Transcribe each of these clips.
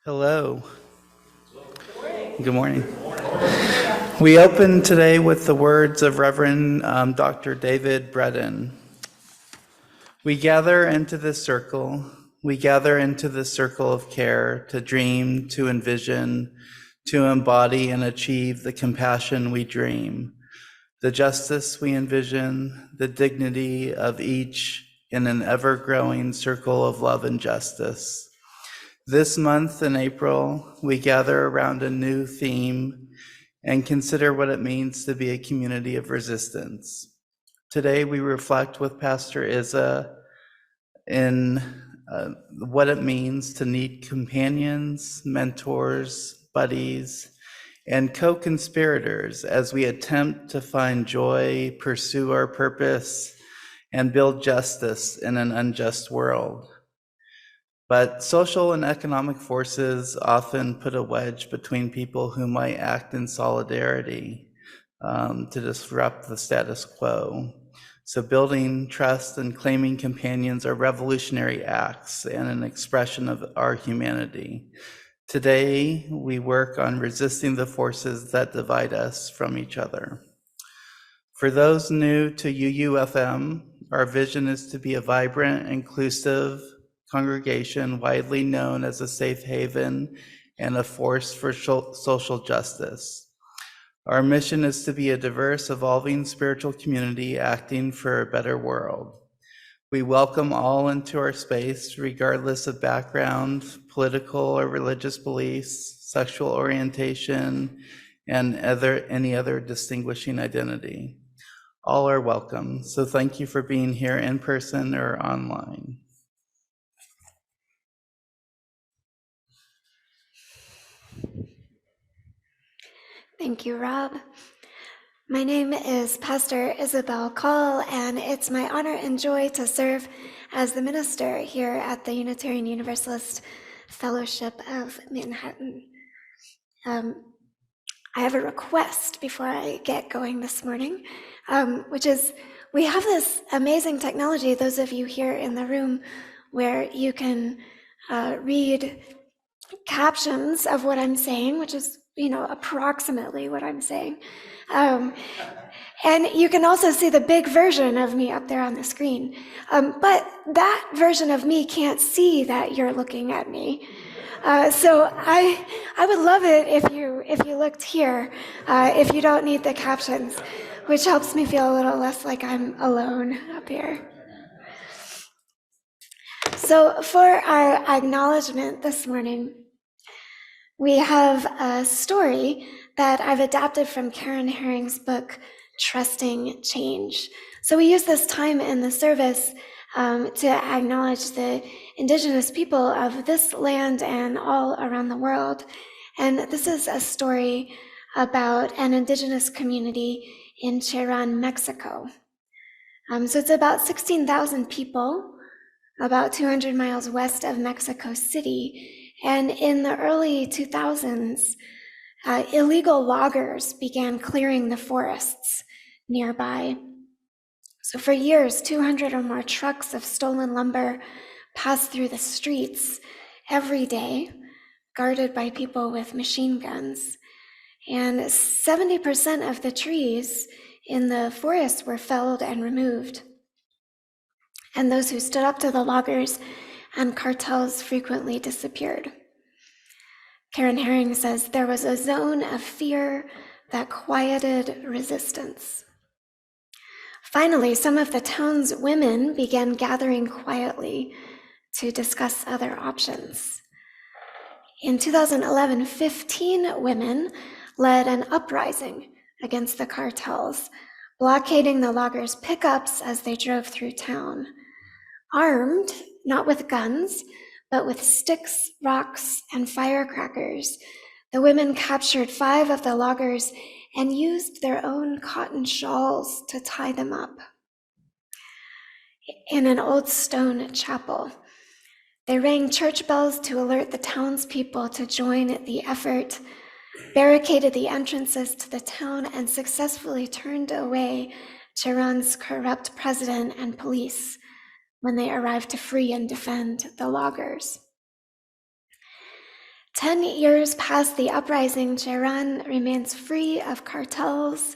Hello. Good morning. We open today with the words of Reverend Dr. David Breton. We gather into this circle. We gather into this circle of care to dream, to envision, to embody and achieve the compassion we dream, the justice we envision, the dignity of each in an ever-growing circle of love and justice. This month in April, we gather around a new theme and consider what it means to be a community of resistance. Today, we reflect with Pastor Izza in what it means to need companions, mentors, buddies, and co-conspirators as we attempt to find joy, pursue our purpose, and build justice in an unjust world. But social and economic forces often put a wedge between people who might act in solidarity to disrupt the status quo. So building trust and claiming companions are revolutionary acts and an expression of our humanity. Today, we work on resisting the forces that divide us from each other. For those new to UUFM, our vision is to be a vibrant, inclusive congregation widely known as a safe haven and a force for social justice. Our mission is to be a diverse, evolving spiritual community acting for a better world. We welcome all into our space, regardless of background, political or religious beliefs, sexual orientation, and any other distinguishing identity. All are welcome. So thank you for being here in person or online. Thank you, Rob. My name is Pastor Isabel Call, and it's my honor and joy to serve as the minister here at the Unitarian Universalist Fellowship of Manhattan. I have a request before I get going this morning, which is we have this amazing technology, those of you here in the room, where you can read captions of what I'm saying, which is, approximately what I'm saying. And you can also see the big version of me up there on the screen. But that version of me can't see that you're looking at me. So I would love it if you looked here, if you don't need the captions, which helps me feel a little less like I'm alone up here. So for our acknowledgement this morning, we have a story that I've adapted from Karen Herring's book, Trusting Change. So we use this time in the service to acknowledge the indigenous people of this land and all around the world. And this is a story about an indigenous community in Cherán, Mexico. So it's about 16,000 people, about 200 miles west of Mexico City. And in the early 2000s, illegal loggers began clearing the forests nearby. So for years, 200 or more trucks of stolen lumber passed through the streets every day, guarded by people with machine guns. And 70% of the trees in the forest were felled and removed. And those who stood up to the loggers and cartels frequently disappeared. Karen Herring says there was a zone of fear that quieted resistance. Finally, some of the town's women began gathering quietly to discuss other options. In 2011, 15 women led an uprising against the cartels, blockading the loggers' pickups as they drove through town. Armed, not with guns, but with sticks, rocks, and firecrackers, the women captured 5 of the loggers and used their own cotton shawls to tie them up. In an old stone chapel, they rang church bells to alert the townspeople to join the effort, barricaded the entrances to the town, and successfully turned away Cherán's corrupt president and police when they arrived to free and defend the loggers. 10 years past the uprising, Tehran remains free of cartels,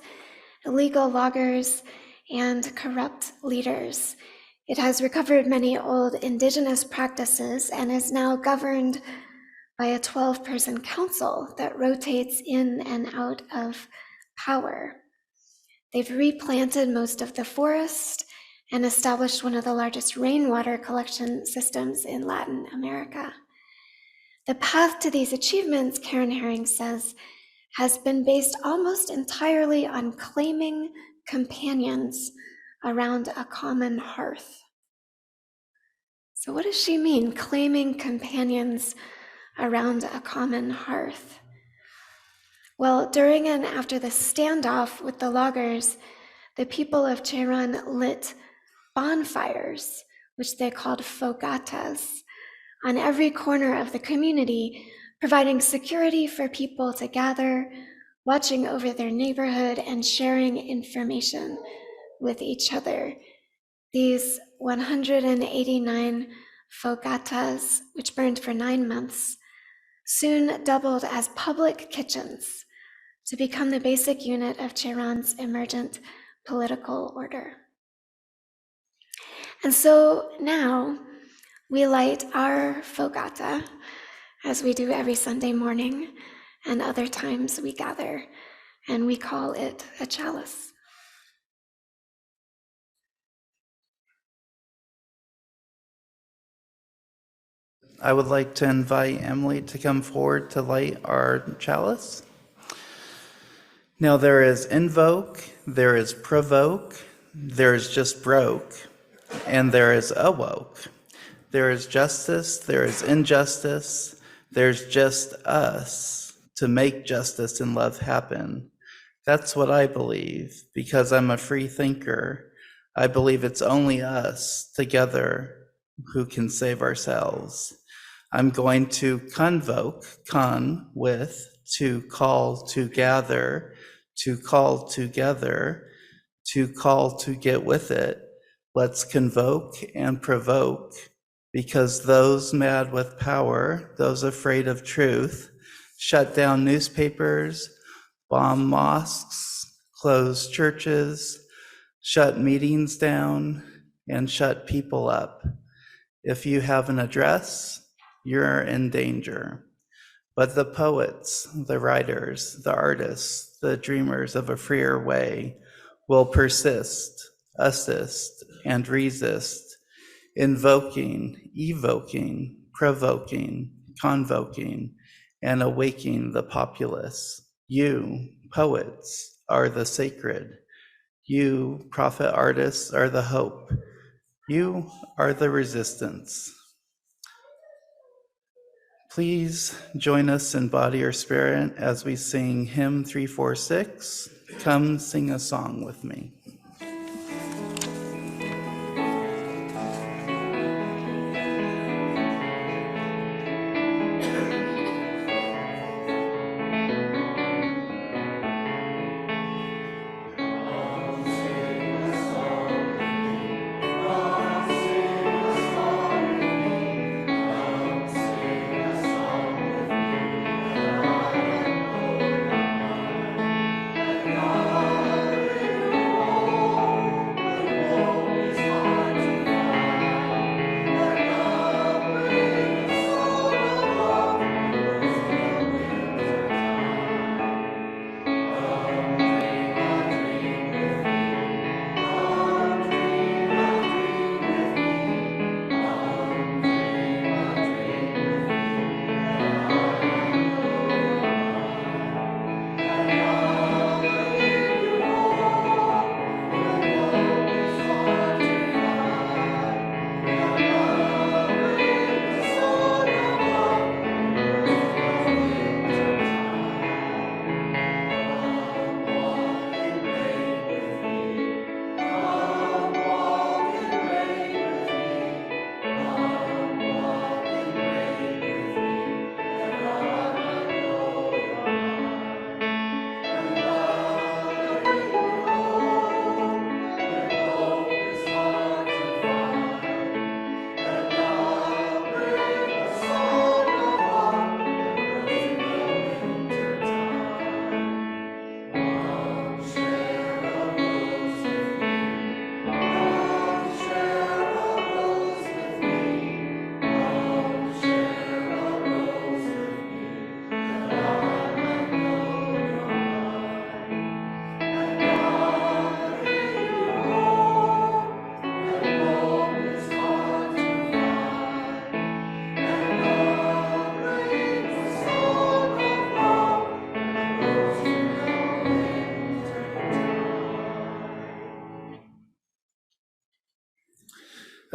illegal loggers, and corrupt leaders. It has recovered many old indigenous practices and is now governed by a 12-person council that rotates in and out of power. They've replanted most of the forest and established one of the largest rainwater collection systems in Latin America. The path to these achievements, Karen Herring says, has been based almost entirely on claiming companions around a common hearth. So what does she mean, claiming companions around a common hearth? Well, during and after the standoff with the loggers, the people of Tehran lit bonfires, which they called fogatas, on every corner of the community, providing security for people to gather, watching over their neighborhood, and sharing information with each other. These 189 fogatas, which burned for 9 months, soon doubled as public kitchens to become the basic unit of Tehran's emergent political order. And so now we light our fogata, as we do every Sunday morning, and other times we gather, and we call it a chalice. I would like to invite Emily to come forward to light our chalice. Now there is invoke, there is provoke, there is just broke, and there is awoke. There is justice, there is injustice, there's just us to make justice and love happen. That's what I believe, because I'm a free thinker. I believe it's only us together who can save ourselves. I'm going to convoke, with, to call to gather, to call together, to call to get with it. Let's convoke and provoke, because those mad with power, those afraid of truth, shut down newspapers, bomb mosques, close churches, shut meetings down, and shut people up. If you have an address, you're in danger. But the poets, the writers, the artists, the dreamers of a freer way will persist, assist, and resist, invoking, evoking, provoking, convoking, and awaking the populace. You, poets, are the sacred. You, prophet artists, are the hope. You are the resistance. Please join us in body or spirit as we sing hymn 346. Come sing a song with me.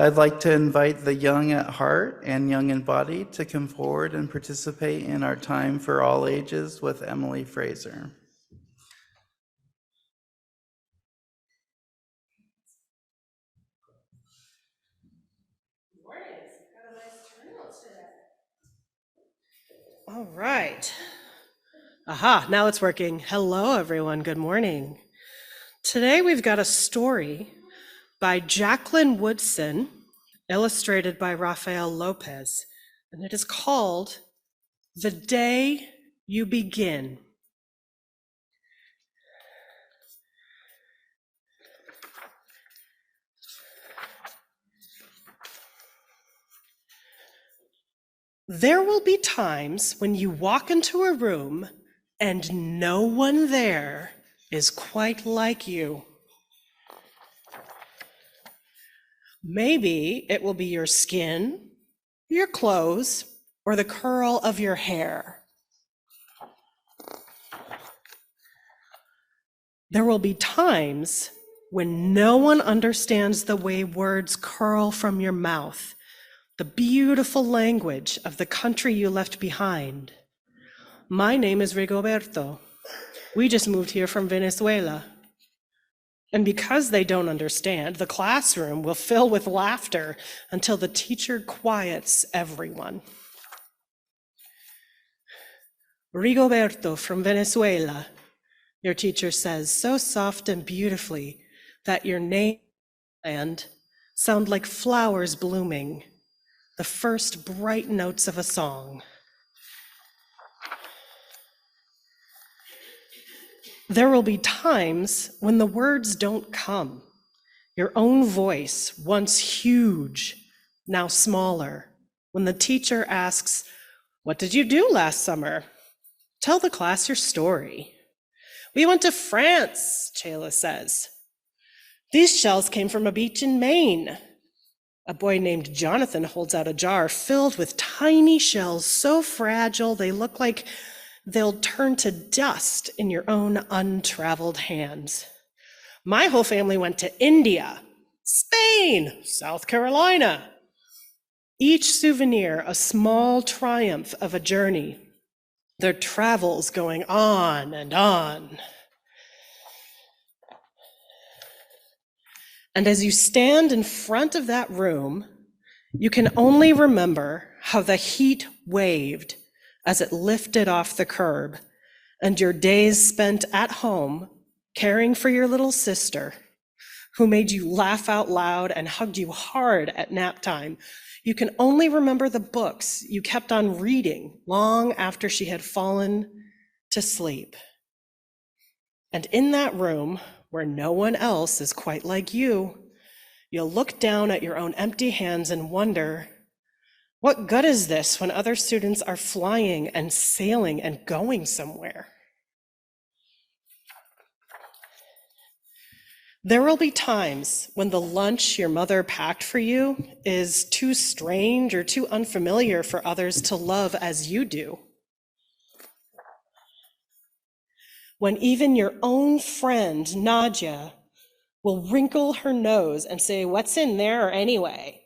I'd like to invite the young at heart and young in body to come forward and participate in our time for all ages with Emily Fraser. All right. Aha, now it's working. Hello, everyone. Good morning. Today we've got a story by Jacqueline Woodson, illustrated by Rafael Lopez, and it is called The Day You Begin. There will be times when you walk into a room and no one there is quite like you. Maybe it will be your skin, your clothes, or the curl of your hair. There will be times when no one understands the way words curl from your mouth, the beautiful language of the country you left behind. My name is Rigoberto. We just moved here from Venezuela. And because they don't understand, the classroom will fill with laughter until the teacher quiets everyone. Rigoberto from Venezuela, your teacher says so soft and beautifully that your name and sound like flowers blooming, the first bright notes of a song. There will be times when the words don't come. Your own voice, once huge, now smaller. When the teacher asks, "What did you do last summer?" Tell the class your story. "We went to France," Chayla says. "These shells came from a beach in Maine." A boy named Jonathan holds out a jar filled with tiny shells so fragile they look like they'll turn to dust in your own untraveled hands. "My whole family went to India, Spain, South Carolina." Each souvenir a small triumph of a journey, their travels going on and on. And as you stand in front of that room, you can only remember how the heat waved as it lifted off the curb, and your days spent at home caring for your little sister, who made you laugh out loud and hugged you hard at nap time. You can only remember the books you kept on reading long after she had fallen to sleep. And in that room, where no one else is quite like you, you'll look down at your own empty hands and wonder, what good is this when other students are flying and sailing and going somewhere? There will be times when the lunch your mother packed for you is too strange or too unfamiliar for others to love as you do. When even your own friend, Nadia, will wrinkle her nose and say, "What's in there anyway?"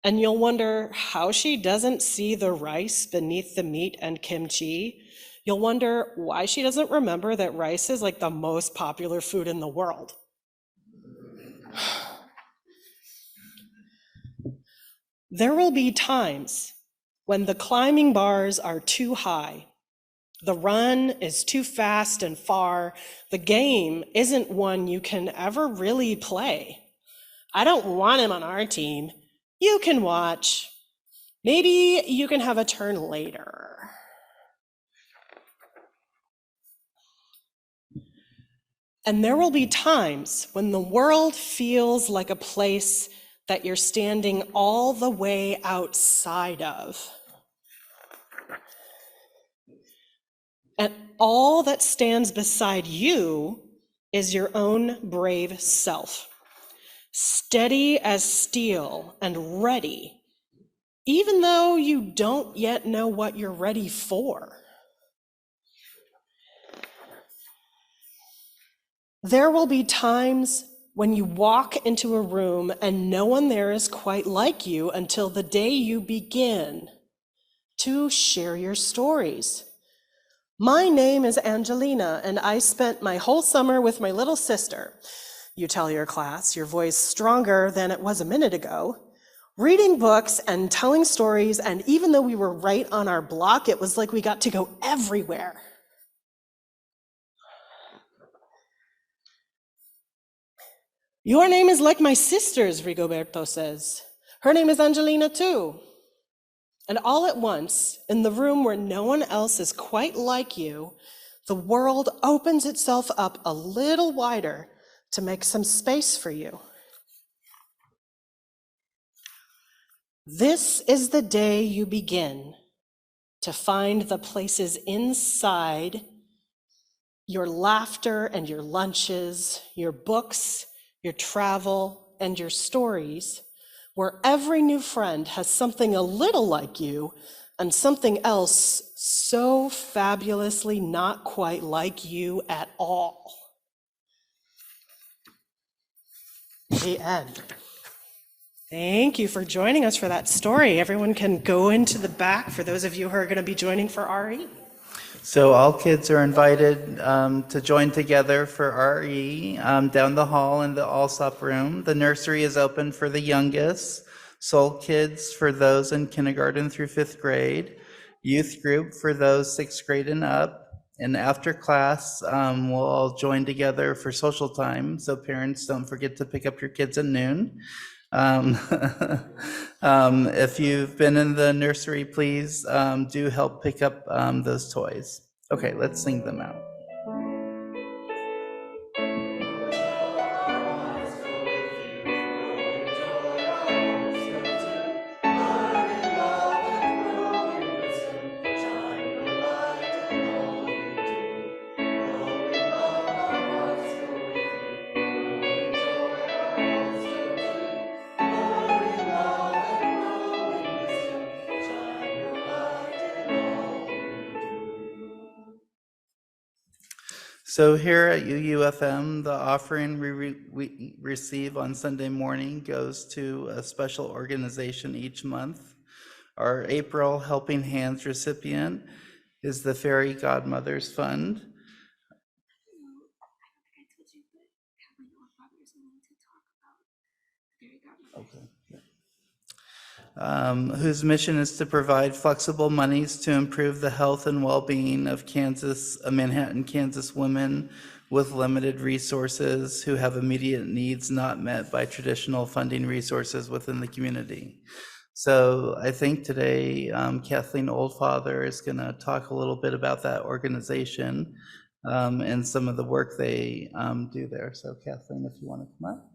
And you'll wonder how she doesn't see the rice beneath the meat and kimchi. You'll wonder why she doesn't remember that rice is like the most popular food in the world. There will be times when the climbing bars are too high, the run is too fast and far, the game isn't one you can ever really play. "I don't want him on our team." "You can watch. Maybe you can have a turn later." And there will be times when the world feels like a place that you're standing all the way outside of. And all that stands beside you is your own brave self, steady as steel and ready, even though you don't yet know what you're ready for. There will be times when you walk into a room and no one there is quite like you until the day you begin to share your stories. My name is Angelina, and I spent my whole summer with my little sister. You tell your class, your voice stronger than it was a minute ago, reading books and telling stories, and even though we were right on our block, it was like we got to go everywhere. Your name is like my sister's, Rigoberto says. Her name is Angelina too. And all at once, in the room where no one else is quite like you, the world opens itself up a little wider to make some space for you. This is the day you begin to find the places inside your laughter and your lunches, your books, your travel, and your stories, where every new friend has something a little like you and something else so fabulously not quite like you at all. The end. Thank you for joining us for that story. Everyone can go into the back for those of you who are going to be joining for RE. So all kids are invited to join together for RE down the hall in the Allsop room. The nursery is open for the youngest, Soul Kids for those in kindergarten through 5th grade, youth group for those 6th grade and up. And after class, we'll all join together for social time. So parents, don't forget to pick up your kids at noon. If you've been in the nursery, please do help pick up those toys. Okay, let's sing them out. So here at UUFM, the offering we receive on Sunday morning goes to a special organization each month. Our April Helping Hands recipient is the Fairy Godmothers Fund. Okay. Whose mission is to provide flexible monies to improve the health and well-being of Manhattan, Kansas women with limited resources who have immediate needs not met by traditional funding resources within the community. So I think today Kathleen Oldfather is going to talk a little bit about that organization and some of the work they do there. So Kathleen, if you want to come up.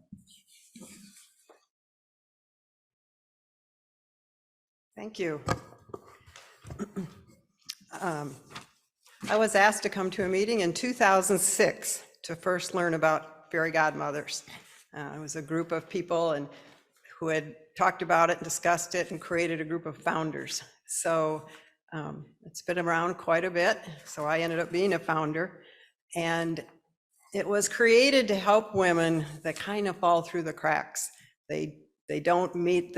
Thank you. I was asked to come to a meeting in 2006 to first learn about fairy godmothers. It was a group of people who had talked about it and discussed it and created a group of founders. So it's been around quite a bit. So I ended up being a founder. And it was created to help women that kind of fall through the cracks. They don't meet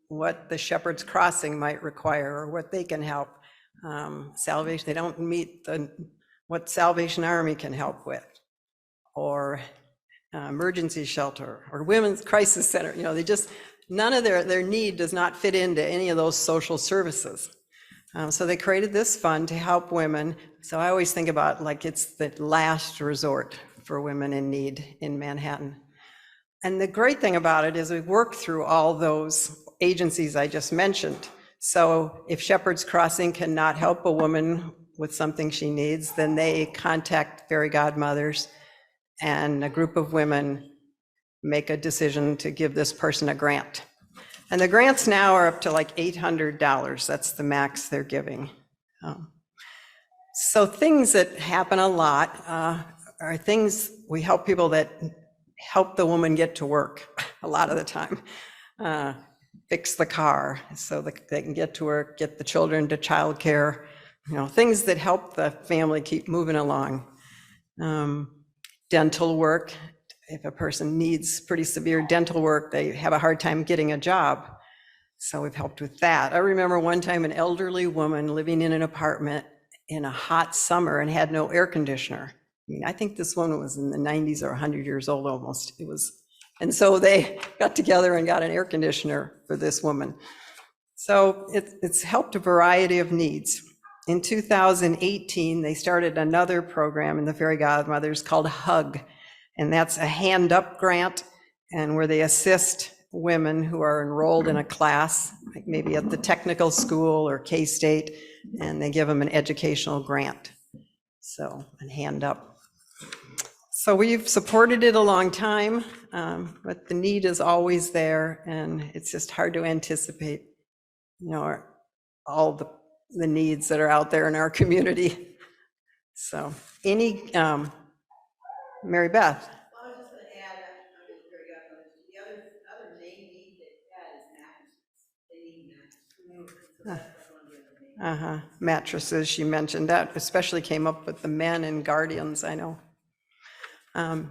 what the Shepherd's Crossing might require or what they can help. Salvation, they don't meet what Salvation Army can help with, or emergency shelter, or women's crisis center. You know, none of their need does not fit into any of those social services. So they created this fund to help women. So I always think about like it's the last resort for women in need in Manhattan. And the great thing about it is we've worked through all those agencies I just mentioned. So if Shepherd's Crossing cannot help a woman with something she needs, then they contact fairy godmothers, and a group of women make a decision to give this person a grant. And the grants now are up to like $800. That's the max they're giving. So things that happen a lot are things we help people that help the woman get to work a lot of the time. Fix the car so that they can get to work, get the children to childcare, you know, things that help the family keep moving along. Dental work, if a person needs pretty severe dental work, they have a hard time getting a job. So we've helped with that. I remember one time an elderly woman living in an apartment in a hot summer and had no air conditioner. I mean, I think this one was in the 90s or 100 years old almost. And so they got together and got an air conditioner for this woman. So it's helped a variety of needs. In 2018, they started another program in the Fairy Godmothers called HUG, and that's a hand up grant, and where they assist women who are enrolled in a class, like maybe at the technical school or K-State, and they give them an educational grant. So, a hand up. So we've supported it a long time, but the need is always there, and it's just hard to anticipate, all the needs that are out there in our community. So, Mary Beth? I was just going to add, very good. The other main need they had is mattresses. They need mattresses. So that's one of the other main. Mattresses, she mentioned that, especially came up with the men and guardians, I know.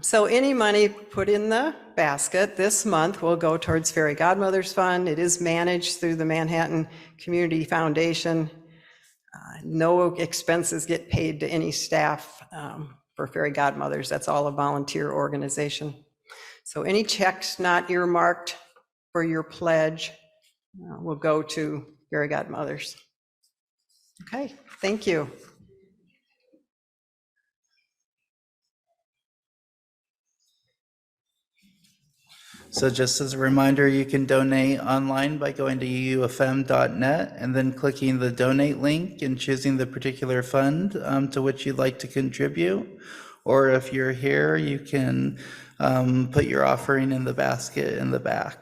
So any money put in the basket this month will go towards Fairy Godmothers Fund. It is managed through the Manhattan Community Foundation. No expenses get paid to any staff for Fairy Godmothers. That's all a volunteer organization. So any checks not earmarked for your pledge will go to Fairy Godmothers. Okay, thank you. So just as a reminder, you can donate online by going to uufm.net and then clicking the donate link and choosing the particular fund to which you'd like to contribute. Or if you're here, you can put your offering in the basket in the back.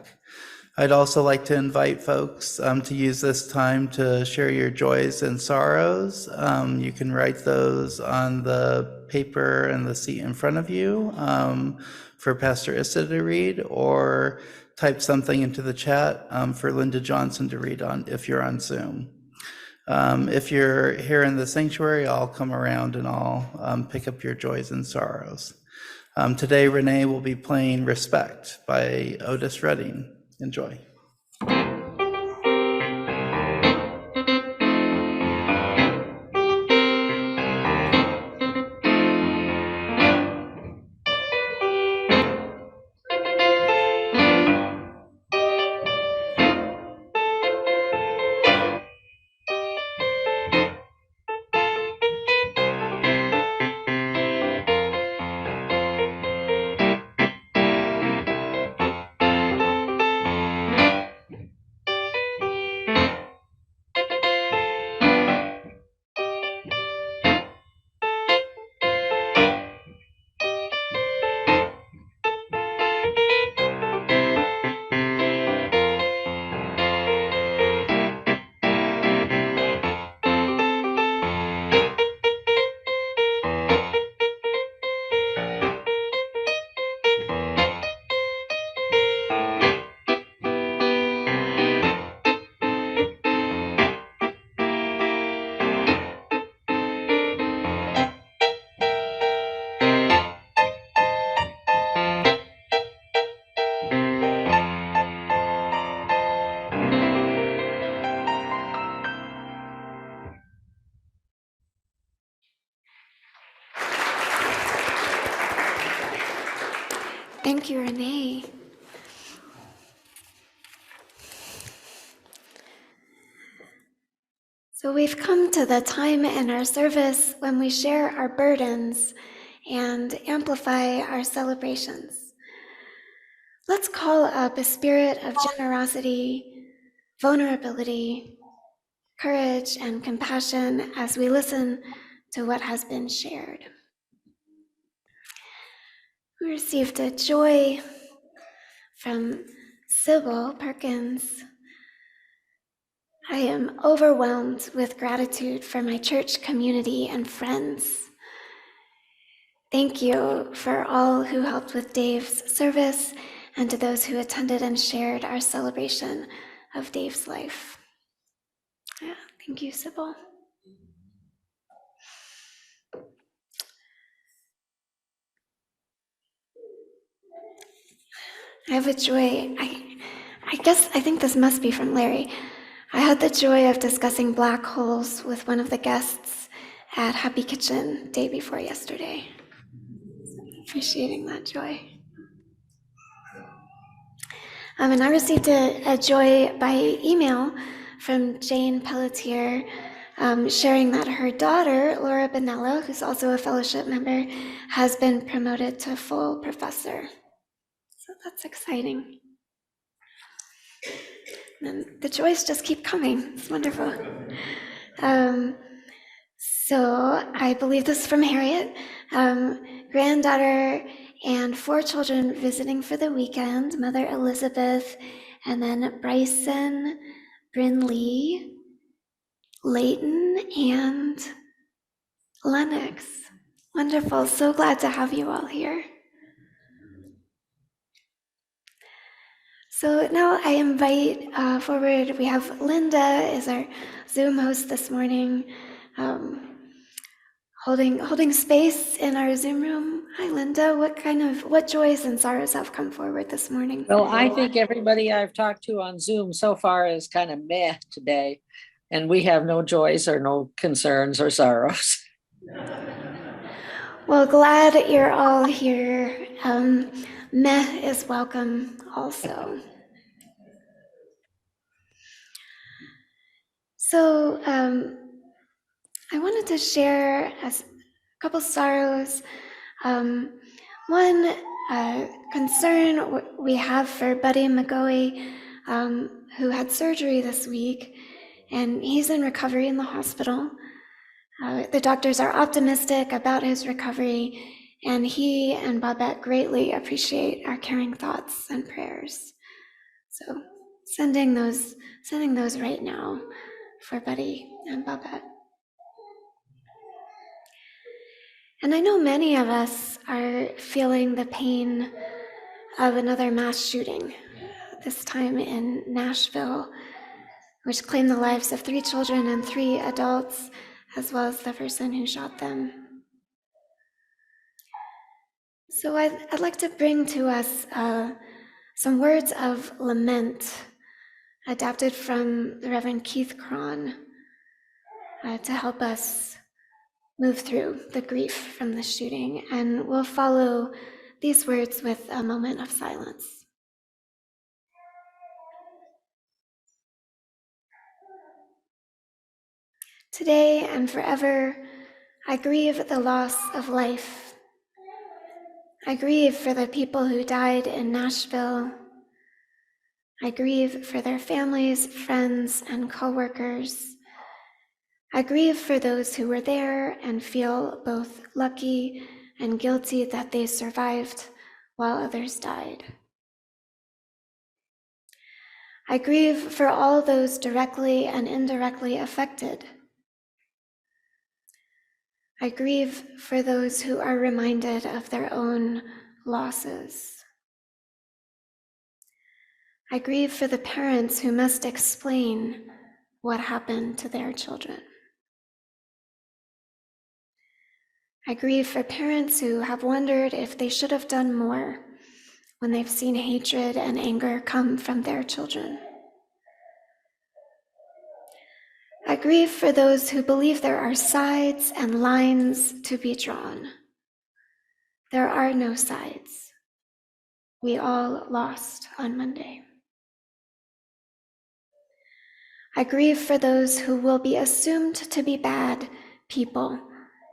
I'd also like to invite folks to use this time to share your joys and sorrows. You can write those on the paper and the seat in front of you for Pastor Issa to read, or type something into the chat for Linda Johnson to read on if you're on Zoom. If you're here in the sanctuary, I'll come around and I'll pick up your joys and sorrows. Today, Renee will be playing Respect by Otis Redding. Enjoy. Thank you, Renee. So we've come to the time in our service when we share our burdens and amplify our celebrations. Let's call up a spirit of generosity, vulnerability, courage, and compassion as we listen to what has been shared. We received a joy from Sybil Perkins. I am overwhelmed with gratitude for my church community and friends. Thank you for all who helped with Dave's service and to those who attended and shared our celebration of Dave's life. Yeah, thank you, Sybil. I have a joy. I think this must be from Larry. I had the joy of discussing black holes with one of the guests at Happy Kitchen day before yesterday. Appreciating that joy. And I received a joy by email from Jane Pelletier, sharing that her daughter, Laura Bonello, who's also a fellowship member, has been promoted to full professor. So that's exciting. And the joys just keep coming. It's wonderful. So I believe this is from Harriet. Granddaughter and 4 children visiting for the weekend, Mother Elizabeth, and then Bryson, Bryn Lee, Leighton, and Lennox. Wonderful. So glad to have you all here. So now I invite forward, we have Linda as our Zoom host this morning, holding space in our Zoom room. Hi, Linda. What joys and sorrows have come forward this morning? Well, I think everybody I've talked to on Zoom so far is kind of meh today, and we have no joys or no concerns or sorrows. Well, glad you're all here. Meh is welcome also. So I wanted to share a couple sorrows. One concern we have for Buddy McGoey, who had surgery this week, and he's in recovery in the hospital. The doctors are optimistic about his recovery, and he and Babette greatly appreciate our caring thoughts and prayers. So sending those right now for Buddy and Babette. And I know many of us are feeling the pain of another mass shooting, this time in Nashville, which claimed the lives of 3 children and 3 adults, as well as the person who shot them. So I'd like to bring to us some words of lament adapted from the Reverend Keith Cron to help us move through the grief from the shooting. And we'll follow these words with a moment of silence. Today and forever, I grieve the loss of life. I grieve for the people who died in Nashville. I grieve for their families, friends, and co-workers. I grieve for those who were there and feel both lucky and guilty that they survived while others died. I grieve for all those directly and indirectly affected. I grieve for those who are reminded of their own losses. I grieve for the parents who must explain what happened to their children. I grieve for parents who have wondered if they should have done more when they've seen hatred and anger come from their children. I grieve for those who believe there are sides and lines to be drawn. There are no sides. We all lost on Monday. I grieve for those who will be assumed to be bad people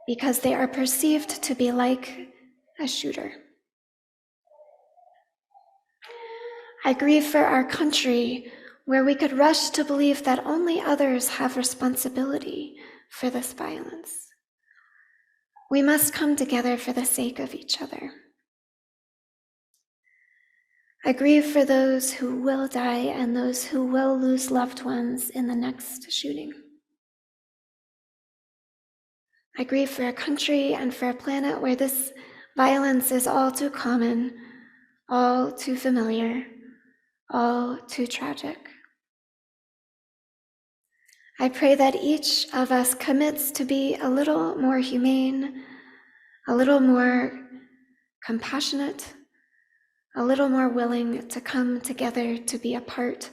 because they are perceived to be like a shooter. I grieve for our country, where we could rush to believe that only others have responsibility for this violence. We must come together for the sake of each other. I grieve for those who will die and those who will lose loved ones in the next shooting. I grieve for a country and for a planet where this violence is all too common, all too familiar, all too tragic. I pray that each of us commits to be a little more humane, a little more compassionate, a little more willing to come together to be a part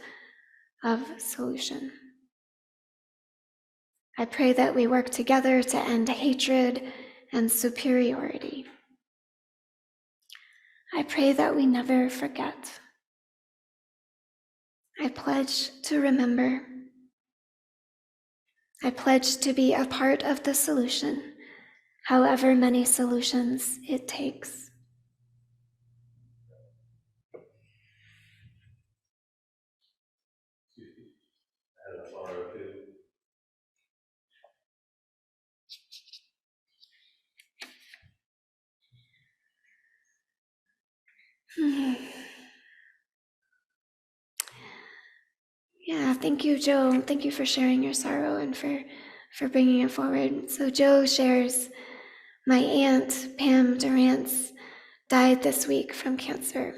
of solution. I pray that we work together to end hatred and superiority. I pray that we never forget. I pledge to remember. I pledge to be a part of the solution, however many solutions it takes. Yeah, thank you, Joe. Thank you for sharing your sorrow and for bringing it forward. So Joe shares, my aunt, Pam Durant's, died this week from cancer.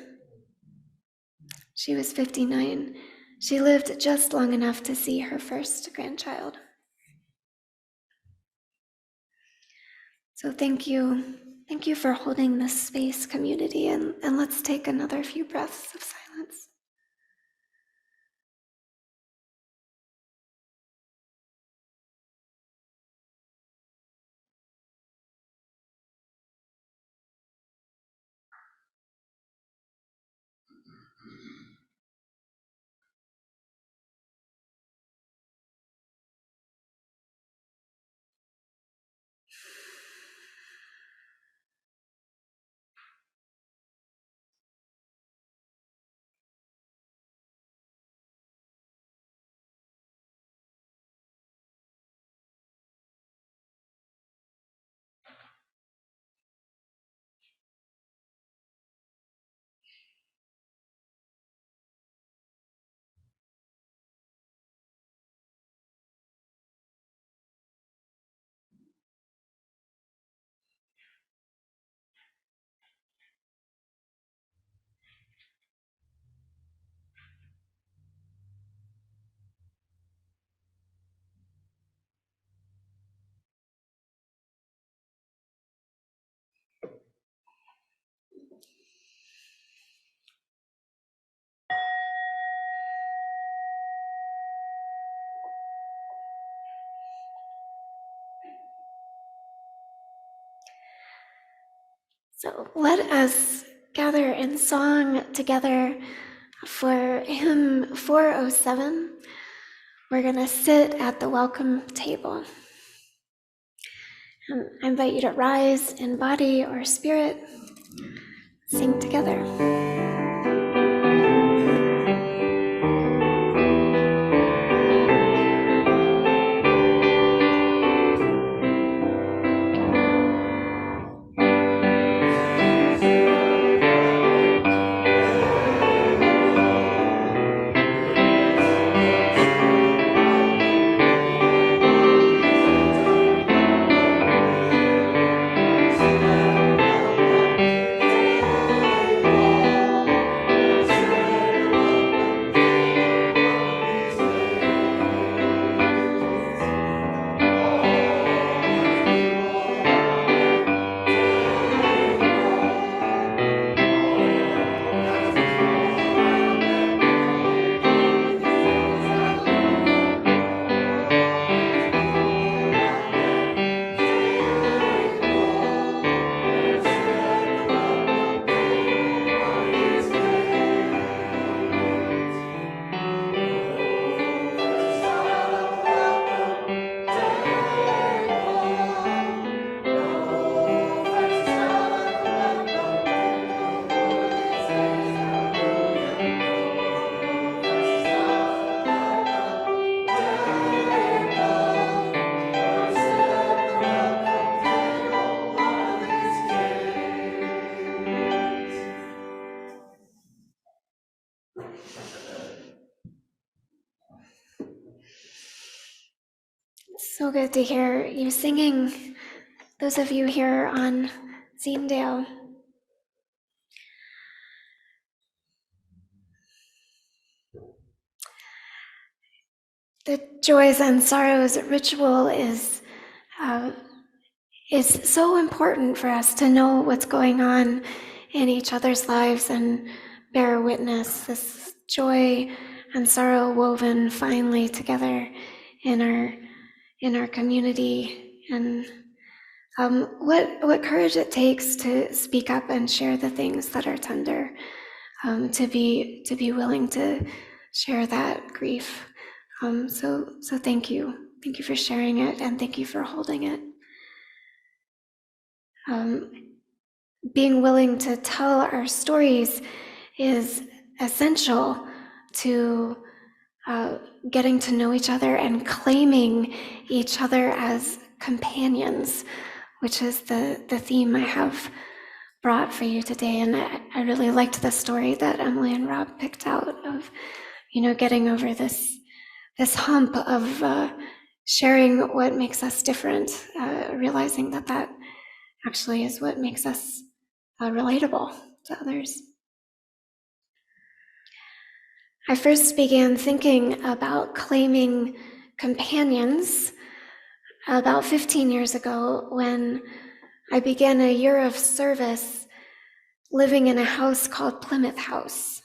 She was 59. She lived just long enough to see her first grandchild. So thank you. Thank you for holding this space, community, and let's take another few breaths of silence. So let us gather in song together for hymn 407. We're going to sit at the welcome table. And I invite you to rise in body or spirit, sing together. So good to hear you singing, those of you here on Zinedale. The joys and sorrows ritual is so important for us to know what's going on in each other's lives and bear witness, this joy and sorrow woven finely together in our community, and what courage it takes to speak up and share the things that are tender, to be willing to share that grief. So thank you for sharing it, and thank you for holding it. Being willing to tell our stories is essential to getting to know each other and claiming each other as companions, which is the theme I have brought for you today. And I really liked the story that Emily and Rob picked out of, getting over this hump of sharing what makes us different, realizing that actually is what makes us relatable to others. I first began thinking about claiming companions about 15 years ago when I began a year of service living in a house called Plymouth House.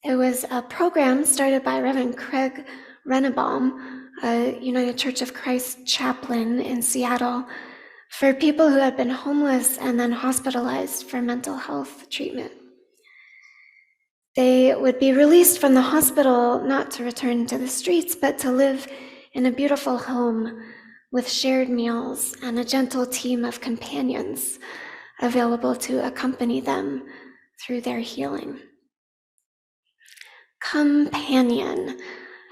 It was a program started by Reverend Craig Rennebaum, a United Church of Christ chaplain in Seattle, for people who had been homeless and then hospitalized for mental health treatment. They would be released from the hospital not to return to the streets, but to live in a beautiful home with shared meals and a gentle team of companions available to accompany them through their healing. Companion,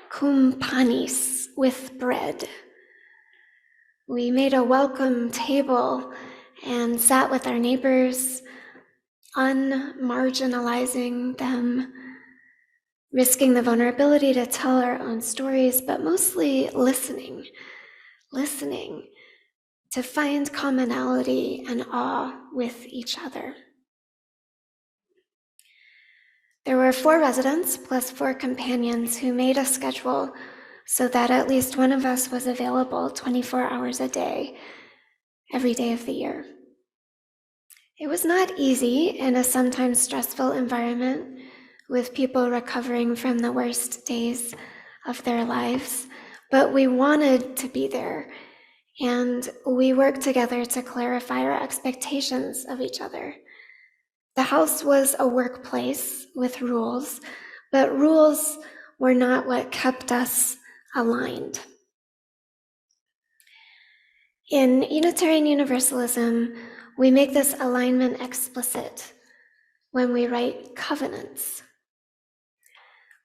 kumpanis, with bread. We made a welcome table and sat with our neighbors, unmarginalizing them, risking the vulnerability to tell our own stories, but mostly listening to find commonality and awe with each other. There were 4 residents plus 4 companions who made a schedule so that at least one of us was available 24 hours a day, every day of the year. It was not easy in a sometimes stressful environment with people recovering from the worst days of their lives, but we wanted to be there, and we worked together to clarify our expectations of each other. The house was a workplace with rules, but rules were not what kept us aligned. In Unitarian Universalism, we make this alignment explicit when we write covenants.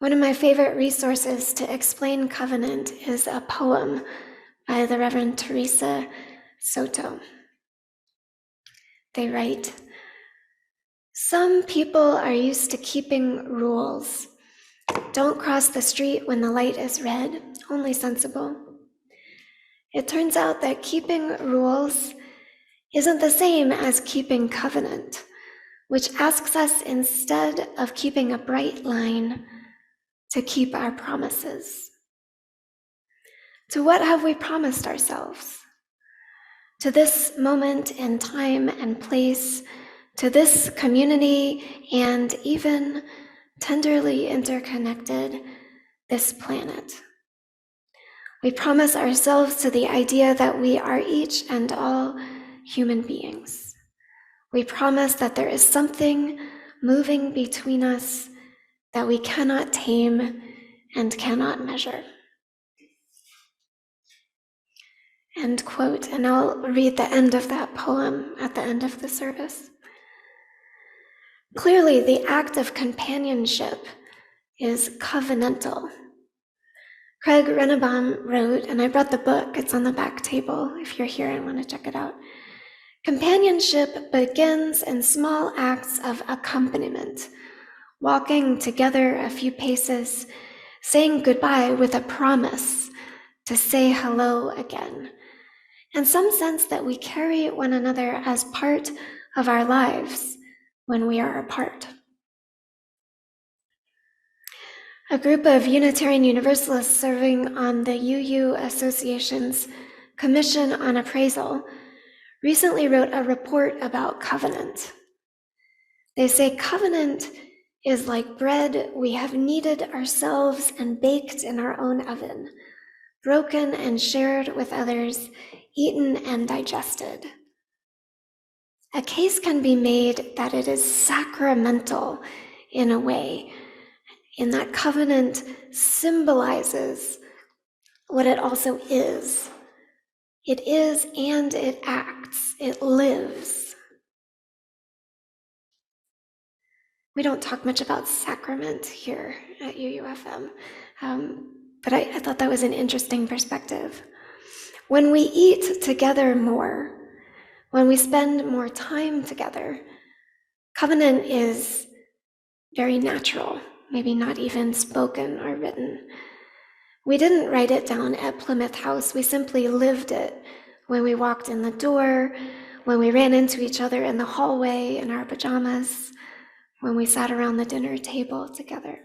One of my favorite resources to explain covenant is a poem by the Reverend Teresa Soto. They write, "Some people are used to keeping rules. Don't cross the street when the light is red, only sensible. It turns out that keeping rules isn't the same as keeping covenant, which asks us, instead of keeping a bright line, to keep our promises. To what have we promised ourselves? To this moment in time and place, to this community, and even tenderly interconnected, this planet. We promise ourselves to the idea that we are each and all human beings. We promise that there is something moving between us that we cannot tame and cannot measure." End quote. And I'll read the end of that poem at the end of the service. Clearly, the act of companionship is covenantal. Craig Rennebaum wrote, and I brought the book, it's on the back table if you're here and want to check it out. Companionship begins in small acts of accompaniment, walking together a few paces, saying goodbye with a promise to say hello again, and some sense that we carry one another as part of our lives when we are apart. A group of Unitarian Universalists serving on the UU Association's Commission on Appraisal recently wrote a report about covenant. They say covenant is like bread we have kneaded ourselves and baked in our own oven, broken and shared with others, eaten and digested. A case can be made that it is sacramental in a way, in that covenant symbolizes what it also is. It is and it acts, it lives. We don't talk much about sacrament here at UUFM, but I thought that was an interesting perspective. When we eat together more, when we spend more time together, covenant is very natural, maybe not even spoken or written. We didn't write it down at Plymouth House, we simply lived it when we walked in the door, when we ran into each other in the hallway in our pajamas, when we sat around the dinner table together.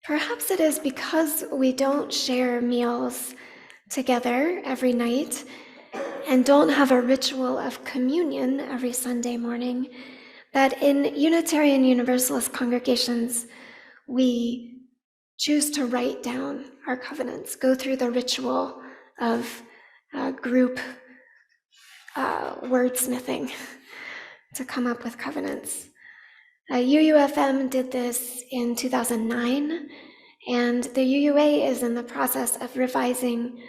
Perhaps it is because we don't share meals together every night and don't have a ritual of communion every Sunday morning that in Unitarian Universalist congregations, we choose to write down our covenants, go through the ritual of group wordsmithing to come up with covenants. UUFM did this in 2009, and the UUA is in the process of revising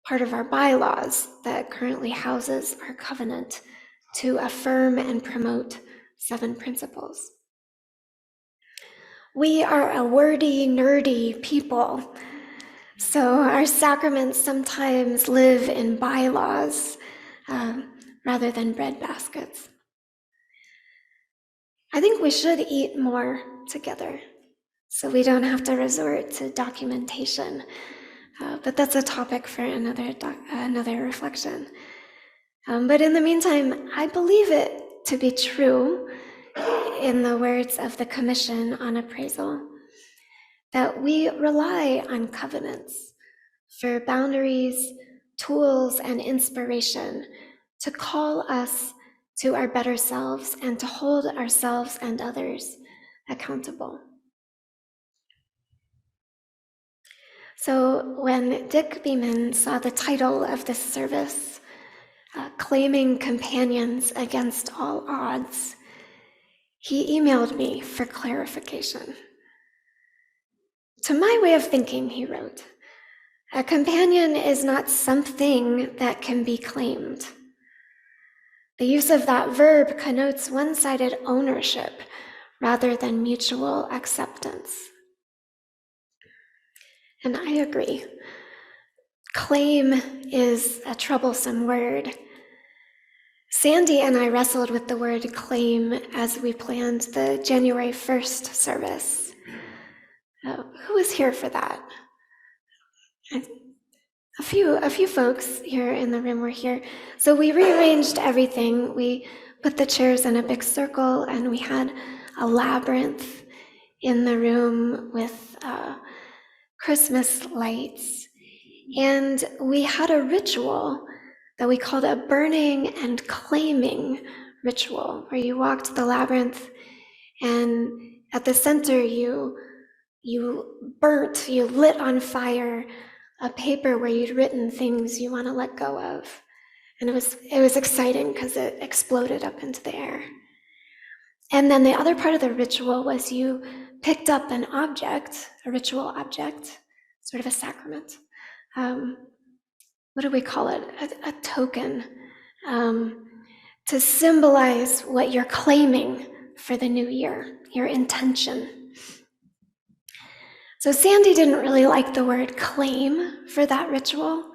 part of our bylaws that currently houses our covenant to affirm and promote 7 principles. We are a wordy, nerdy people, so our sacraments sometimes live in bylaws rather than bread baskets. I think we should eat more together so we don't have to resort to documentation, but that's a topic for another reflection. But in the meantime, I believe it to be true, in the words of the Commission on Appraisal, that we rely on covenants for boundaries, tools, and inspiration to call us to our better selves and to hold ourselves and others accountable. So when Dick Beeman saw the title of this service, Claiming Companions Against All Odds, he emailed me for clarification. To my way of thinking, he wrote, a companion is not something that can be claimed. The use of that verb connotes one-sided ownership rather than mutual acceptance. And I agree. Claim is a troublesome word. Sandy and I wrestled with the word claim as we planned the January 1st service. Who was here for that? A few folks here in the room were here. So we rearranged everything. We put the chairs in a big circle and we had a labyrinth in the room with Christmas lights. And we had a ritual that we called a burning and claiming ritual, where you walked the labyrinth and at the center you lit on fire a paper where you'd written things you want to let go of. And it was exciting because it exploded up into the air. And then the other part of the ritual was you picked up an object, a ritual object, sort of a sacrament. What do we call it? A token, to symbolize what you're claiming for the new year, your intention. So Sandy didn't really like the word claim for that ritual,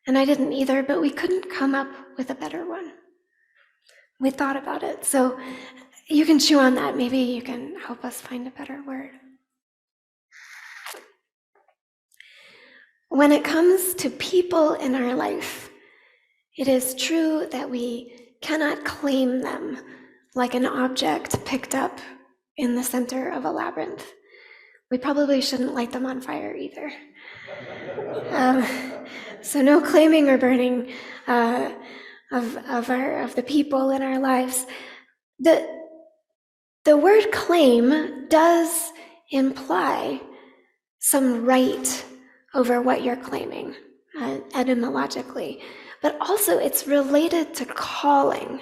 and I didn't either, but we couldn't come up with a better one. We thought about it, so you can chew on that. Maybe you can help us find a better word. When it comes to people in our life, it is true that we cannot claim them like an object picked up in the center of a labyrinth. We probably shouldn't light them on fire either. So no claiming or burning. of the people in our lives. The word claim does imply some right over what you're claiming, etymologically, but also it's related to calling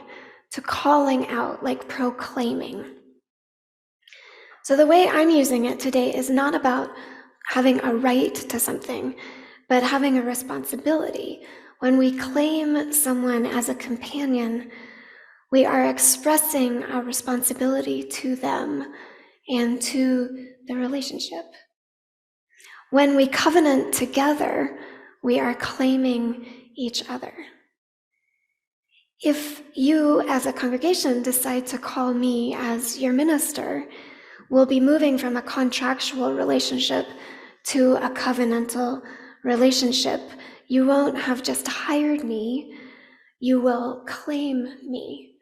out, like proclaiming. So the way I'm using it today is not about having a right to something, but having a responsibility. When we claim someone as a companion, we are expressing our responsibility to them and to the relationship. When we covenant together, we are claiming each other. If you, as a congregation, decide to call me as your minister, we'll be moving from a contractual relationship to a covenantal relationship. You won't have just hired me, you will claim me.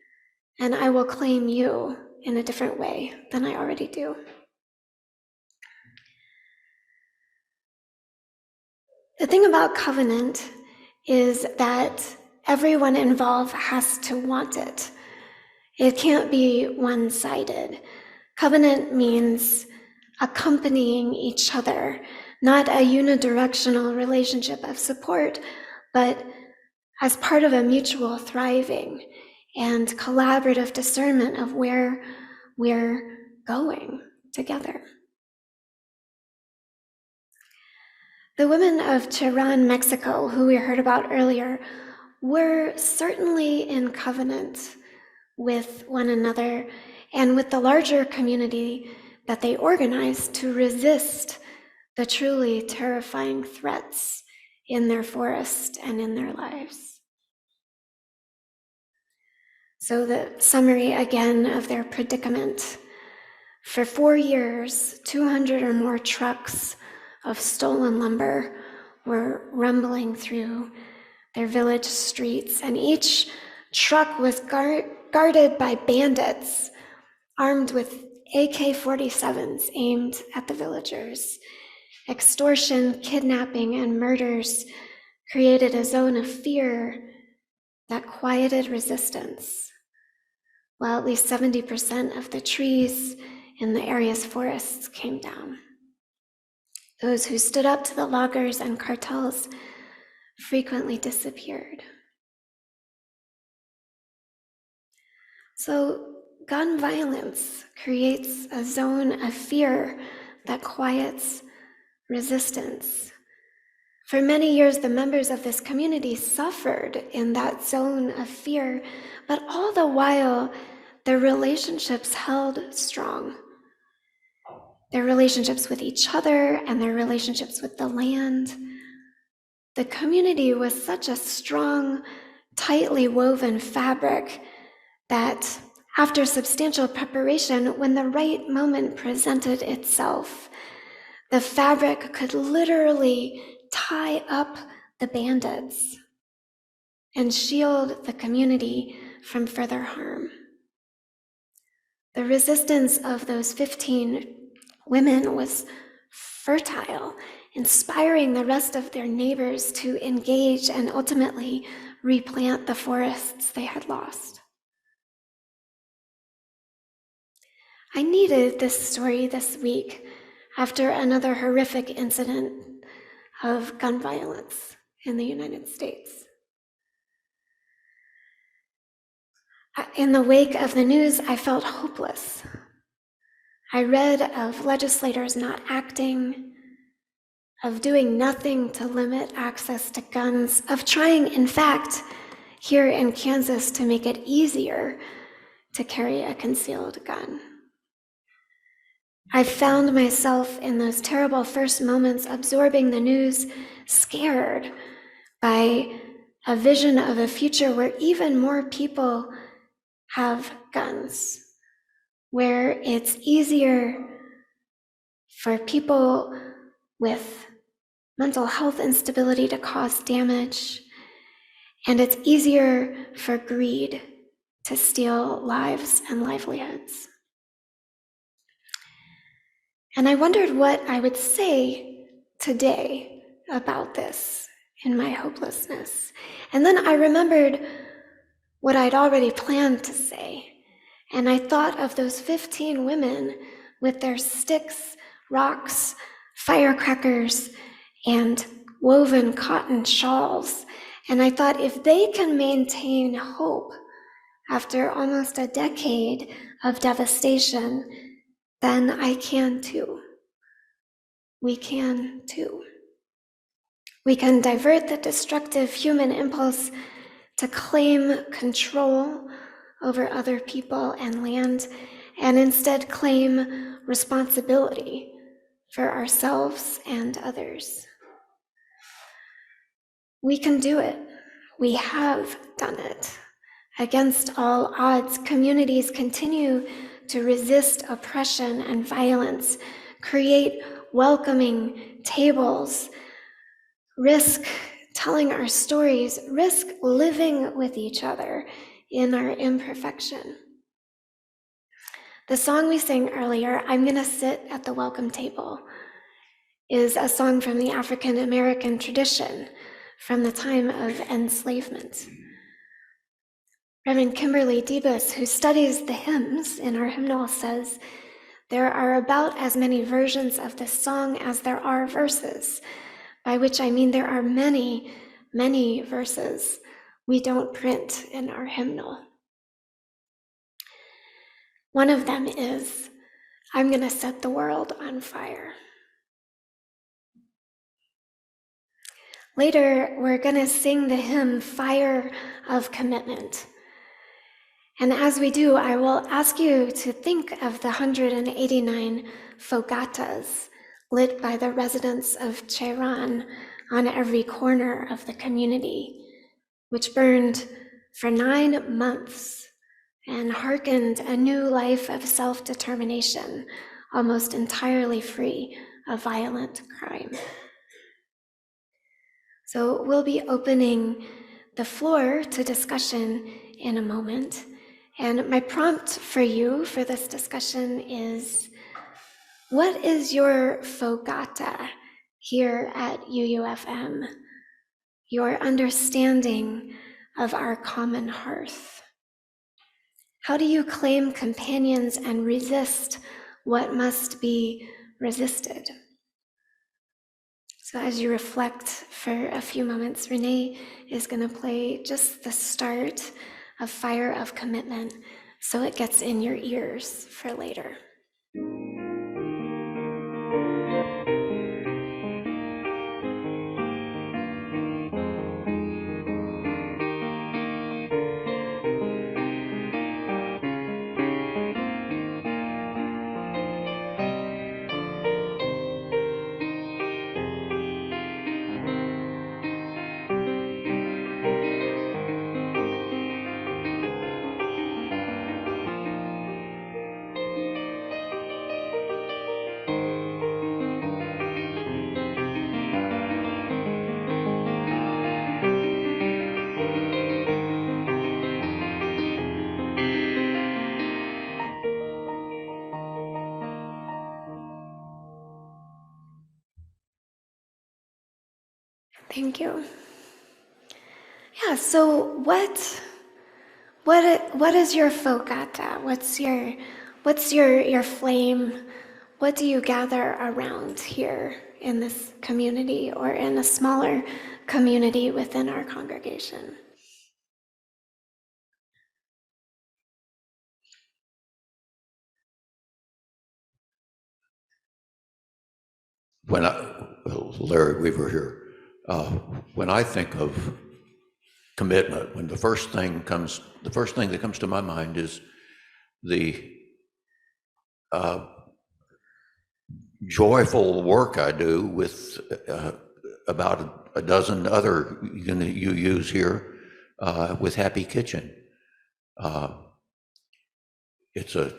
And I will claim you in a different way than I already do. The thing about covenant is that everyone involved has to want it. It can't be one-sided. Covenant means accompanying each other, not a unidirectional relationship of support, but as part of a mutual thriving and collaborative discernment of where we're going together. The women of Cherán, Mexico, who we heard about earlier, were certainly in covenant with one another and with the larger community that they organized to resist the truly terrifying threats in their forest and in their lives. So the summary again of their predicament. For 4 years, 200 or more trucks of stolen lumber were rumbling through their village streets, and each truck was guarded by bandits armed with AK-47s aimed at the villagers. Extortion, kidnapping, and murders created a zone of fear that quieted resistance, while at least 70% of the trees in the area's forests came down. Those who stood up to the loggers and cartels frequently disappeared. So gun violence creates a zone of fear that quiets resistance. For many years, the members of this community suffered in that zone of fear, but all the while, their relationships held strong. Their relationships with each other and their relationships with the land. The community was such a strong, tightly woven fabric that after substantial preparation, when the right moment presented itself, the fabric could literally tie up the bandits and shield the community from further harm. The resistance of those 15 women was fertile, inspiring the rest of their neighbors to engage and ultimately replant the forests they had lost. I needed this story this week after another horrific incident of gun violence in the United States. In the wake of the news, I felt hopeless. I read of legislators not acting, of doing nothing to limit access to guns, of trying, in fact, here in Kansas to make it easier to carry a concealed gun. I found myself in those terrible first moments absorbing the news, scared by a vision of a future where even more people have guns, where it's easier for people with mental health instability to cause damage, and it's easier for greed to steal lives and livelihoods. And I wondered what I would say today about this in my hopelessness. And then I remembered what I'd already planned to say. And I thought of those 15 women with their sticks, rocks, firecrackers, and woven cotton shawls. And I thought, if they can maintain hope after almost a decade of devastation, then I can too. We can too. We can divert the destructive human impulse to claim control over other people and land, and instead claim responsibility for ourselves and others. We can do it. We have done it. Against all odds, communities continue to resist oppression and violence, create welcoming tables, risk telling our stories, risk living with each other in our imperfection. The song we sang earlier, "I'm Gonna Sit at the Welcome Table," is a song from the African American tradition from the time of enslavement. Reverend Kimberly Debus, who studies the hymns in our hymnal, says, "There are about as many versions of this song as there are verses," by which I mean there are many, many verses we don't print in our hymnal. One of them is, "I'm gonna set the world on fire." Later, we're gonna sing the hymn, "Fire of Commitment." And as we do, I will ask you to think of the 189 fogatas lit by the residents of Tehran on every corner of the community, which burned for 9 months and hearkened a new life of self-determination, almost entirely free of violent crime. So we'll be opening the floor to discussion in a moment. And my prompt for you for this discussion is, what is your fogata here at UUFM? Your understanding of our common hearth? How do you claim companions and resist what must be resisted? So as you reflect for a few moments, Renee is going to play just the start of Fire of Commitment so it gets in your ears for later. Thank you. Yeah, so what is your fogata? What's your flame? What do you gather around here in this community or in a smaller community within our congregation? Larry Weaver here. When I think of commitment, when the first thing that comes to my mind is the joyful work I do with about a dozen other you use here with Happy Kitchen. It's a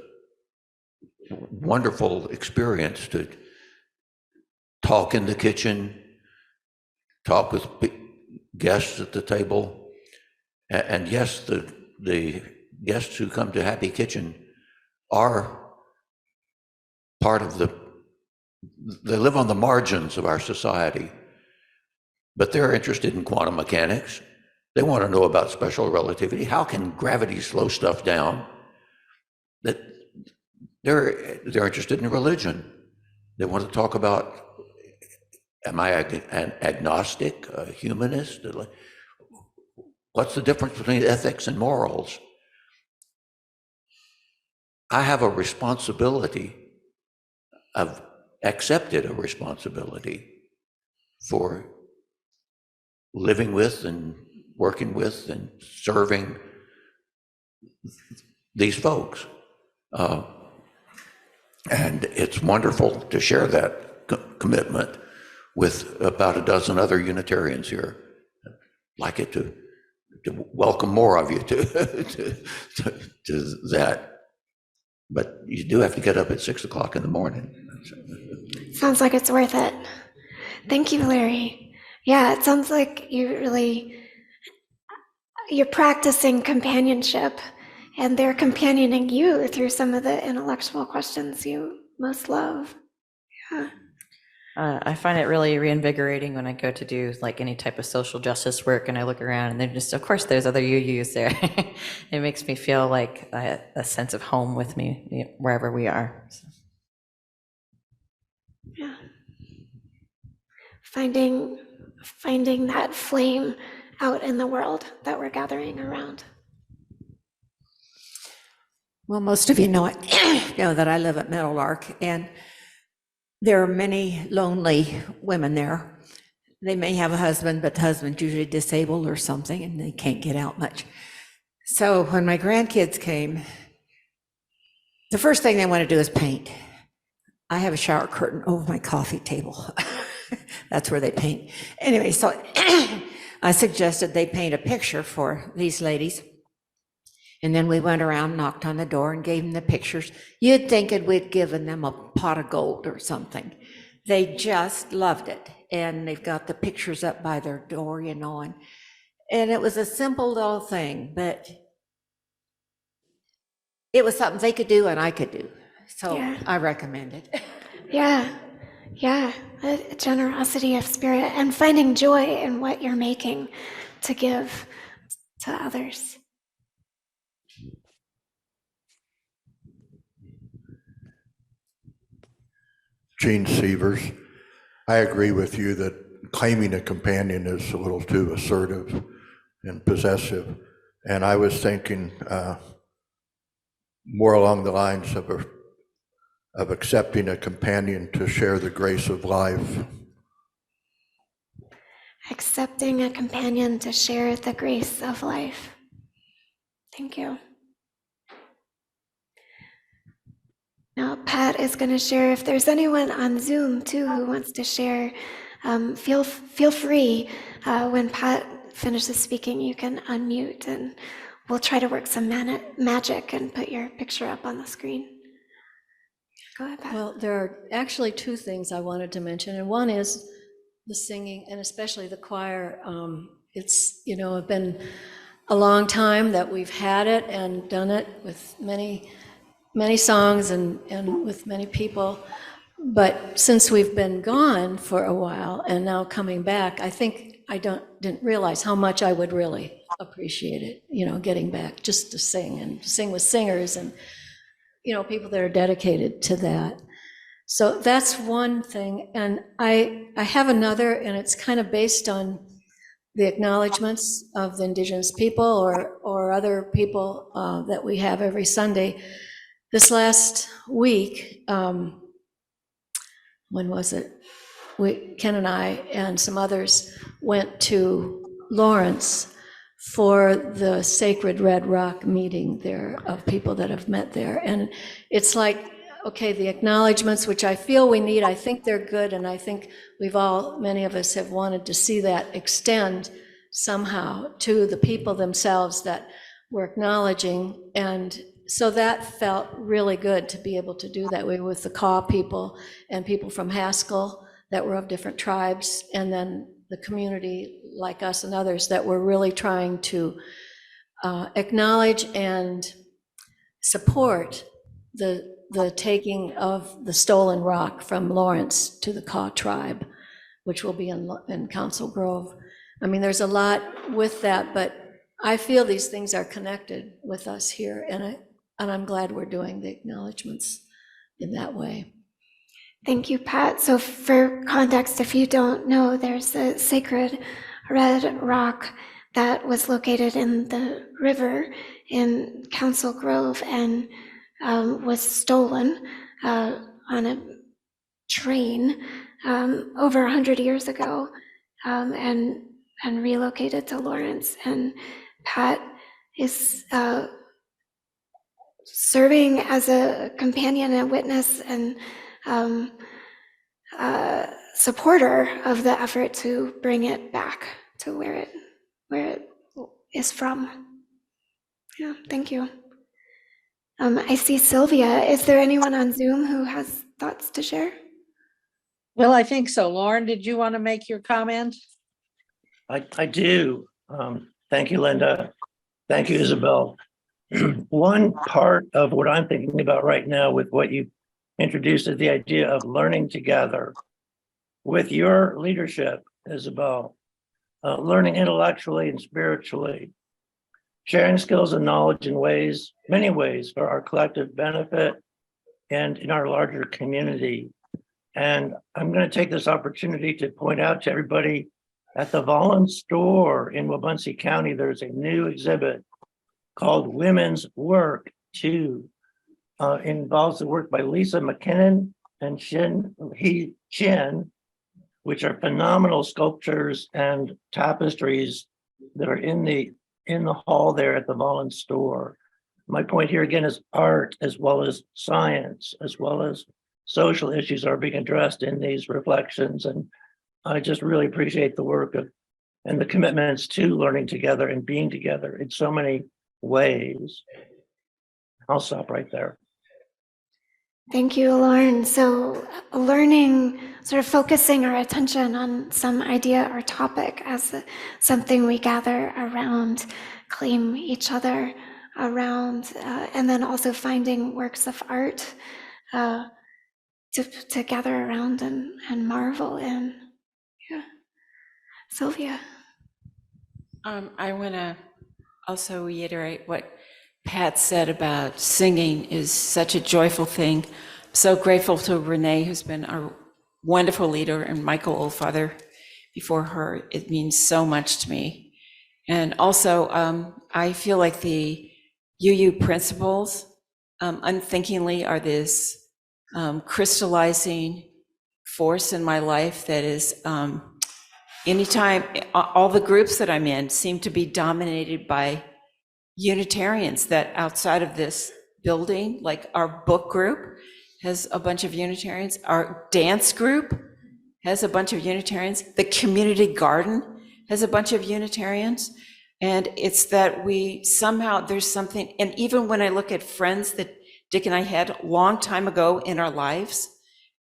wonderful experience to talk in the kitchen, talk with guests at the table, and yes, the guests who come to Happy Kitchen are part of they live on the margins of our society, but they're interested in quantum mechanics, They want to know about special relativity. How can gravity slow stuff down? That they're interested in religion. They want to talk about, am I an agnostic, a humanist? What's the difference between ethics and morals? I have a responsibility. I've accepted a responsibility for living with and working with and serving these folks. And it's wonderful to share that commitment with about a dozen other Unitarians here. I'd like it to welcome more of you to that. But you do have to get up at 6 o'clock in the morning. Sounds like it's worth it. Thank you, Larry. Yeah, it sounds like you're practicing companionship, and they're companioning you through some of the intellectual questions you most love. Yeah. I find it really reinvigorating when I go to do like any type of social justice work, and I look around and of course there's other UUs there. It makes me feel like a sense of home with me wherever we are. So. Yeah. Finding that flame out in the world that we're gathering around. Well, most of you know that I live at Meadowlark, and there are many lonely women there. They may have a husband, but the husband's usually disabled or something, and they can't get out much. So when my grandkids came, the first thing they want to do is paint. I have a shower curtain over my coffee table. That's where they paint. Anyway, so I suggested they paint a picture for these ladies. And then we went around, knocked on the door, and gave them the pictures. You'd think we'd given them a pot of gold or something. They just loved it. And they've got the pictures up by their door, and it was a simple little thing, but it was something they could do and I could do. So yeah. I recommend it. Yeah, a generosity of spirit and finding joy in what you're making to give to others. Gene Sievers, I agree with you that claiming a companion is a little too assertive and possessive. And I was thinking more along the lines of accepting a companion to share the grace of life. Accepting a companion to share the grace of life. Thank you. Now, Pat is going to share. If there's anyone on Zoom too who wants to share, feel free. When Pat finishes speaking, you can unmute, and we'll try to work some magic and put your picture up on the screen. Go ahead, Pat. Well, there are actually two things I wanted to mention, and one is the singing, and especially the choir. It's been a long time that we've had it and done it with many songs and with many people, but since we've been gone for a while and now coming back, I think I didn't realize how much I would really appreciate it, getting back just to sing and sing with singers and people that are dedicated to that. So that's one thing, and I have another, and it's kind of based on the acknowledgments of the Indigenous people or other people that we have every Sunday. This last week, when was it? Ken and I and some others went to Lawrence for the Sacred Red Rock meeting there of people that have met there. And it's like, okay, the acknowledgments, which I feel we need, I think they're good, and I think many of us have wanted to see that extend somehow to the people themselves that we're acknowledging. And so that felt really good to be able to do that way with the Kaw people and people from Haskell that were of different tribes, and then the community like us and others that were really trying to acknowledge and support the taking of the stolen rock from Lawrence to the Kaw tribe, which will be in Council Grove. I mean, there's a lot with that, but I feel these things are connected with us here, and I'm glad we're doing the acknowledgements in that way. Thank you, Pat. So for context, if you don't know, there's a sacred red rock that was located in the river in Council Grove and was stolen on a train over 100 years ago and relocated to Lawrence. And Pat is serving as a companion and witness and supporter of the effort to bring it back to where it is from. Yeah, thank you. I see Sylvia. Is there anyone on Zoom who has thoughts to share? Well, I think so. Lauren, did you want to make your comment? I do. Thank you, Linda. Thank you, Isabel. One part of what I'm thinking about right now with what you introduced is the idea of learning together. With your leadership, Isabel, learning intellectually and spiritually, sharing skills and knowledge in ways, many ways, for our collective benefit and in our larger community. And I'm going to take this opportunity to point out to everybody at the Volun store in Wabunsee County, there's a new exhibit called Women's Work 2. Involves the work by Lisa McKinnon and Shin, which are phenomenal sculptures and tapestries that are in the hall there at the Volun store. My point here again is art as well as science, as well as social issues are being addressed in these reflections. And I just really appreciate the work of and the commitments to learning together and being together in so many ways. I'll stop right there. Thank you, Lauren. So learning, sort of focusing our attention on some idea or topic as something we gather around, claim each other around, and then also finding works of art to gather around and marvel in. Yeah. Sylvia. I want to also reiterate what Pat said about singing is such a joyful thing. I'm so grateful to Renee, who's been our wonderful leader, and Michael Oldfather before her. It means so much to me. And also, I feel like the UU principles unthinkingly are this crystallizing force in my life that is anytime, all the groups that I'm in seem to be dominated by Unitarians that outside of this building, like our book group has a bunch of Unitarians, our dance group has a bunch of Unitarians, the community garden has a bunch of Unitarians. And it's that we somehow, there's something, and even when I look at friends that Dick and I had a long time ago in our lives,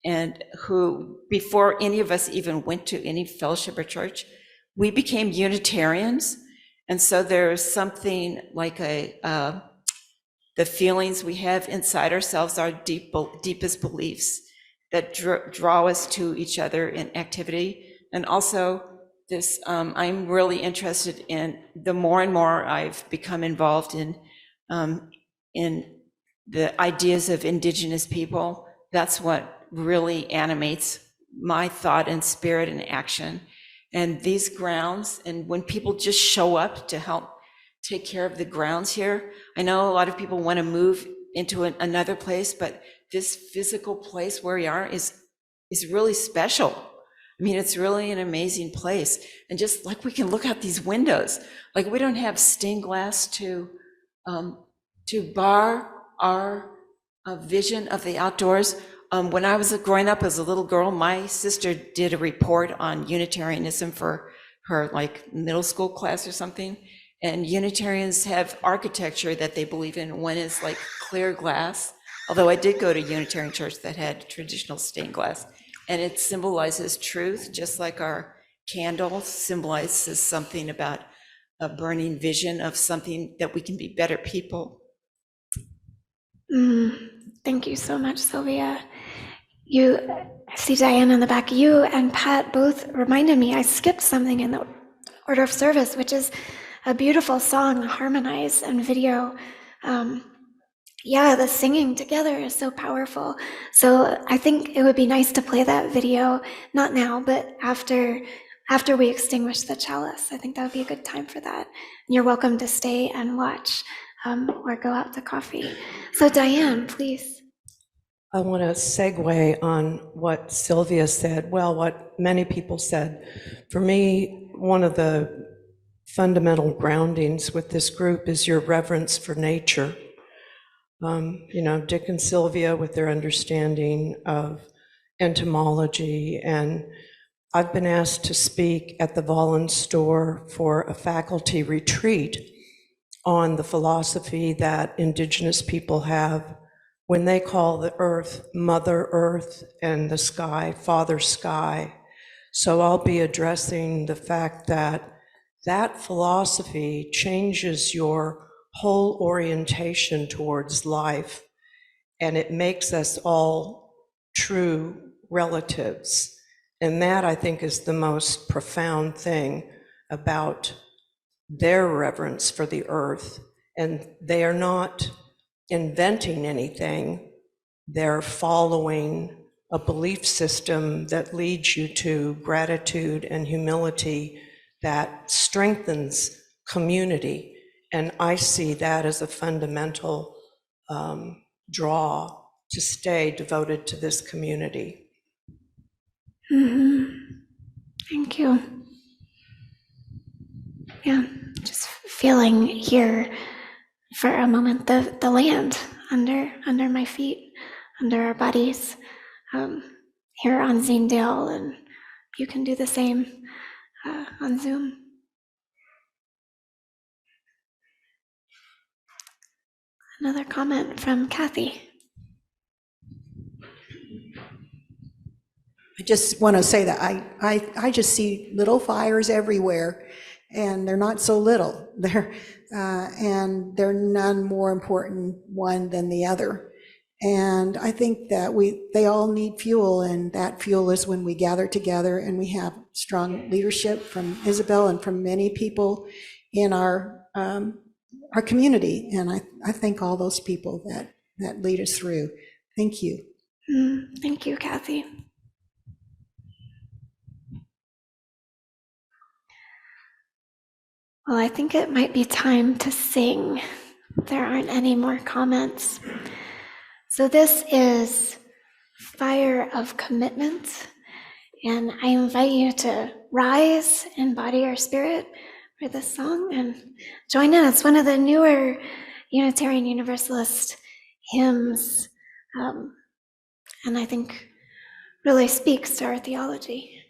and who, before any of us even went to any fellowship or church, we became Unitarians. And so there's something like the feelings we have inside ourselves, our deepest beliefs that draw us to each other in activity. And also this, I'm really interested in, the more and more I've become involved in the ideas of Indigenous people, that's what really animates my thought and spirit and action. And these grounds, and when people just show up to help take care of the grounds here, I know a lot of people want to move into another place, but this physical place where we are is really special. I mean, it's really an amazing place. And just like we can look out these windows, like we don't have stained glass to bar our vision of the outdoors. When I was growing up as a little girl, my sister did a report on Unitarianism for her like middle school class or something. And Unitarians have architecture that they believe in. One is like clear glass, although I did go to a Unitarian church that had traditional stained glass. And it symbolizes truth, just like our candle symbolizes something about a burning vision of something that we can be better people. Thank you so much, Sylvia. I see Diane in the back. You and Pat both reminded me, I skipped something in the order of service, which is a beautiful song, harmonized and video. Yeah, the singing together is so powerful. So I think it would be nice to play that video, not now, but after we extinguish the chalice. I think that would be a good time for that. And you're welcome to stay and watch or go out to coffee. So Diane, please. I want to segue on what Sylvia said, well, what many people said. For me, one of the fundamental groundings with this group is your reverence for nature. Dick and Sylvia with their understanding of entomology, and I've been asked to speak at the Vollen Store for a faculty retreat on the philosophy that Indigenous people have when they call the earth Mother Earth and the sky Father Sky. So I'll be addressing the fact that that philosophy changes your whole orientation towards life, and it makes us all true relatives. And that, I think, is the most profound thing about their reverence for the earth. And they are not inventing anything. They're following a belief system that leads you to gratitude and humility that strengthens community. And I see that as a fundamental draw to stay devoted to this community. Thank you. Yeah, just feeling here for a moment the land under my feet, under our bodies, here on Zinedale, and you can do the same on Zoom. Another comment from Kathy. I just want to say that I just see little fires everywhere, and they're not so little. And they're none more important one than the other. And I think that they all need fuel, and that fuel is when we gather together and we have strong leadership from Isabel and from many people in our community. And I thank all those people that lead us through. Thank you. Thank you, Kathy. Well, I think it might be time to sing. There aren't any more comments. So this is Fire of Commitment, and I invite you to rise and body your spirit for this song and join in. It's one of the newer Unitarian Universalist hymns, and I think really speaks to our theology.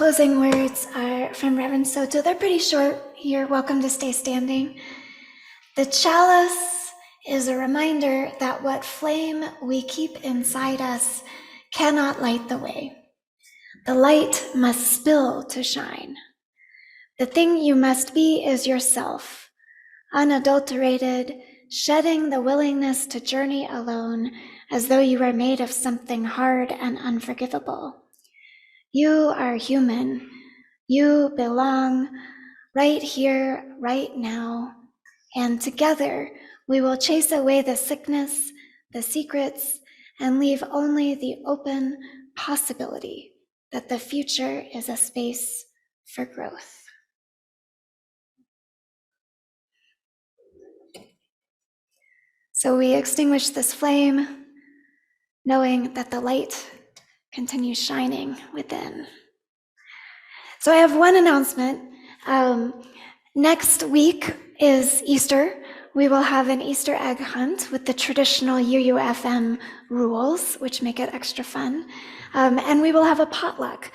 closing words are from Reverend Soto. They're pretty short. You're welcome to stay standing. The chalice is a reminder that what flame we keep inside us cannot light the way. The light must spill to shine. The thing you must be is yourself, unadulterated, shedding the willingness to journey alone as though you were made of something hard and unforgivable. You are human. You belong right here, right now, and together we will chase away the sickness, the secrets, and leave only the open possibility that the future is a space for growth. So we extinguish this flame, knowing that the light continues shining within. So I have one announcement. Next week is Easter. We will have an Easter egg hunt with the traditional UUFM rules, which make it extra fun. And we will have a potluck.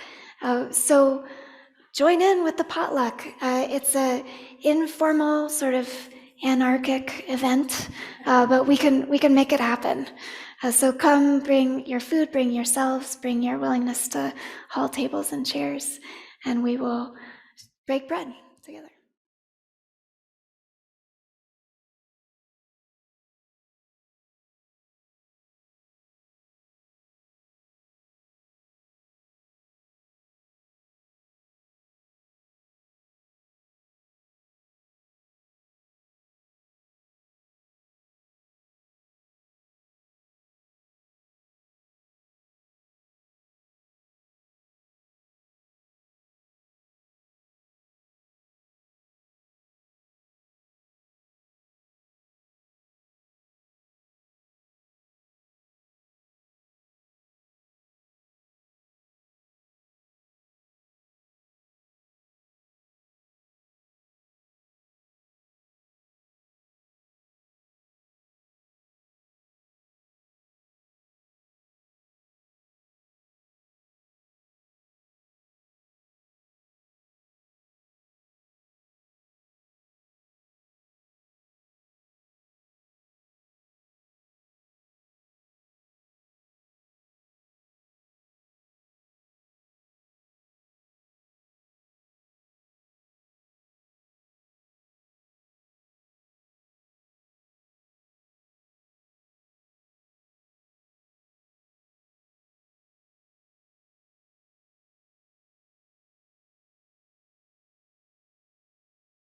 So join in with the potluck. It's an informal, sort of anarchic event, but we can make it happen. So come, bring your food, bring yourselves, bring your willingness to haul tables and chairs, and we will break bread together.